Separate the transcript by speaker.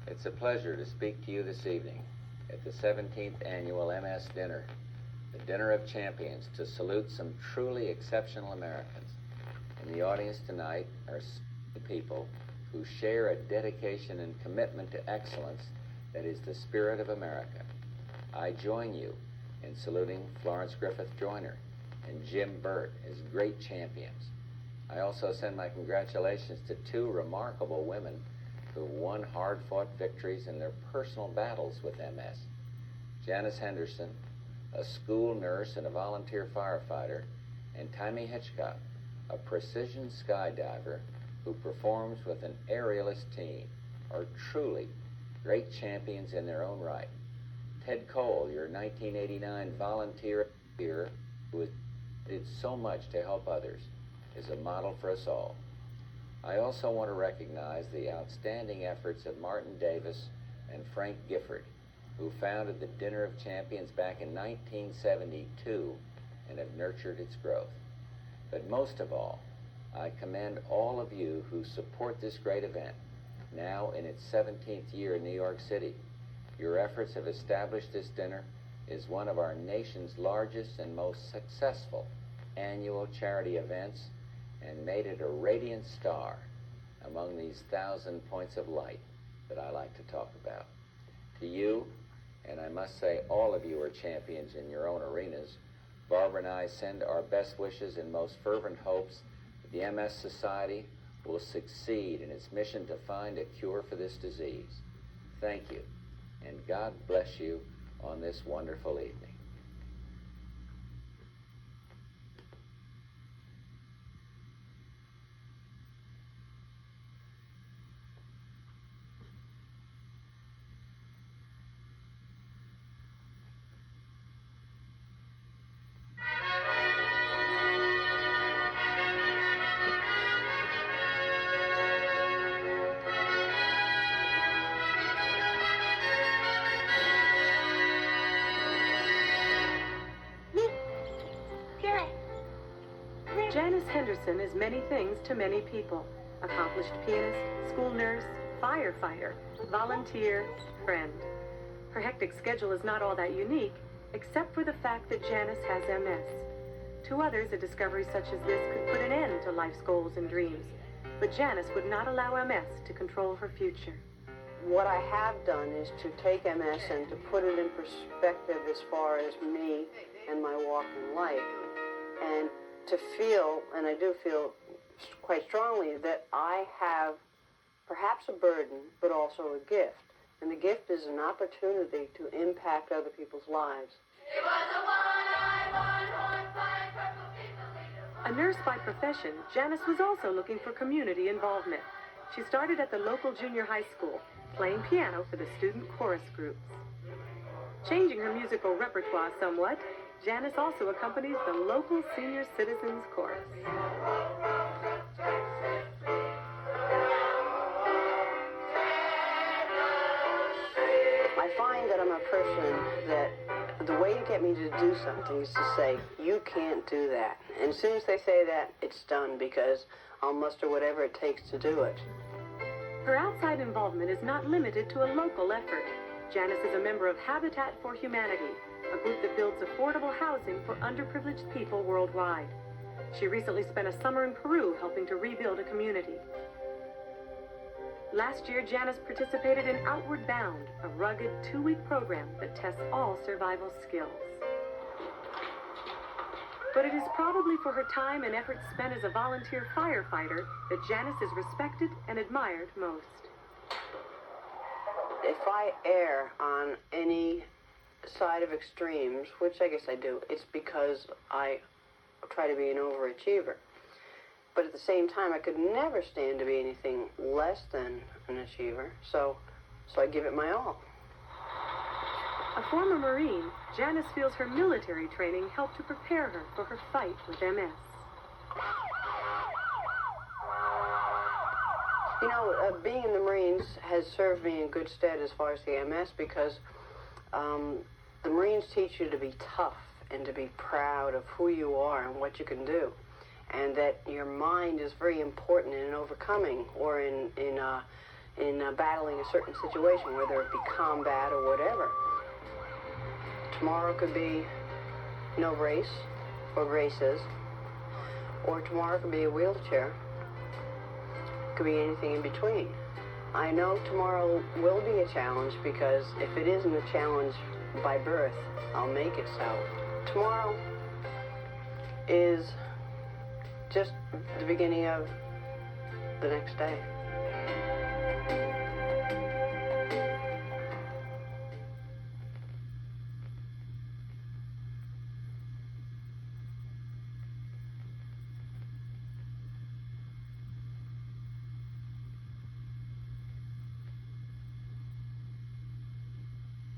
Speaker 1: It's a pleasure to speak to you this evening at the 17th Annual MS Dinner, the Dinner of Champions, to salute some truly exceptional Americans. In the audience tonight are people who share a dedication and commitment to excellence that is the spirit of America. I join you in saluting Florence Griffith Joyner and Jim Burt as great champions. I also send my congratulations to two remarkable women who won hard-fought victories in their personal battles with MS. Janice Henderson, a school nurse and a volunteer firefighter, and Tammy Hitchcock, a precision skydiver who performs with an aerialist team, are truly great champions in their own right. Ted Cole, your 1989 volunteer here, who did so much to help others, is a model for us all. I also want to recognize the outstanding efforts of Martin Davis and Frank Gifford, who founded the Dinner of Champions back in 1972 and have nurtured its growth. But most of all, I commend all of you who support this great event, now in its 17th year in New York City. Your efforts have established this dinner as one of our nation's largest and most successful annual charity events and made it a radiant star among these 1,000 points of light that I like to talk about. To you, and I must say all of you are champions in your own arenas, Barbara and I send our best wishes and most fervent hopes that the MS Society will succeed in its mission to find a cure for this disease. Thank you, and God bless you on this wonderful evening.
Speaker 2: Janice Henderson is many things to many people. Accomplished pianist, school nurse, firefighter, volunteer, friend. Her hectic schedule is not all that unique, except for the fact that Janice has MS. To others, a discovery such as this could put an end to life's goals and dreams. But Janice would not allow MS to control her future.
Speaker 3: What I have done is to take MS and to put it in perspective as far as me and my walk in life. And to feel, and I do feel quite strongly, that I have perhaps a burden, but also a gift. And the gift is an opportunity to impact other people's lives.
Speaker 4: It was a one-eyed, one-horned, fine purple people leader.
Speaker 2: A nurse by profession, Janice was also looking for community involvement. She started at the local junior high school, playing piano for the student chorus groups. Changing her musical repertoire somewhat, Janice also accompanies the local senior citizens chorus.
Speaker 3: I find that I'm a person that the way to get me to do something is to say, you can't do that. And as soon as they say that, it's done, because I'll muster whatever it takes to do it.
Speaker 2: Her outside involvement is not limited to a local effort. Janice is a member of Habitat for Humanity, a group that builds affordable housing for underprivileged people worldwide. She recently spent a summer in Peru helping to rebuild a community. Last year, Janice participated in Outward Bound, a rugged 2-week program that tests all survival skills. But it is probably for her time and effort spent as a volunteer firefighter that Janice is respected and admired most.
Speaker 3: If I err on any side of extremes, which I guess I do, it's because I try to be an overachiever. But at the same time, I could never stand to be anything less than an achiever, so I give it my all.
Speaker 2: A former Marine, Janice feels her military training helped to prepare her for her fight with MS.
Speaker 3: You know, being in the Marines has served me in good stead as far as the MS, because the Marines teach you to be tough and to be proud of who you are and what you can do, and that your mind is very important in overcoming or in in battling a certain situation, whether it be combat or whatever. Tomorrow could be no brace or braces, or tomorrow could be a wheelchair. Could be anything in between. I know tomorrow will be a challenge, because if it isn't a challenge by birth, I'll make it so. Tomorrow is just the beginning of the next day.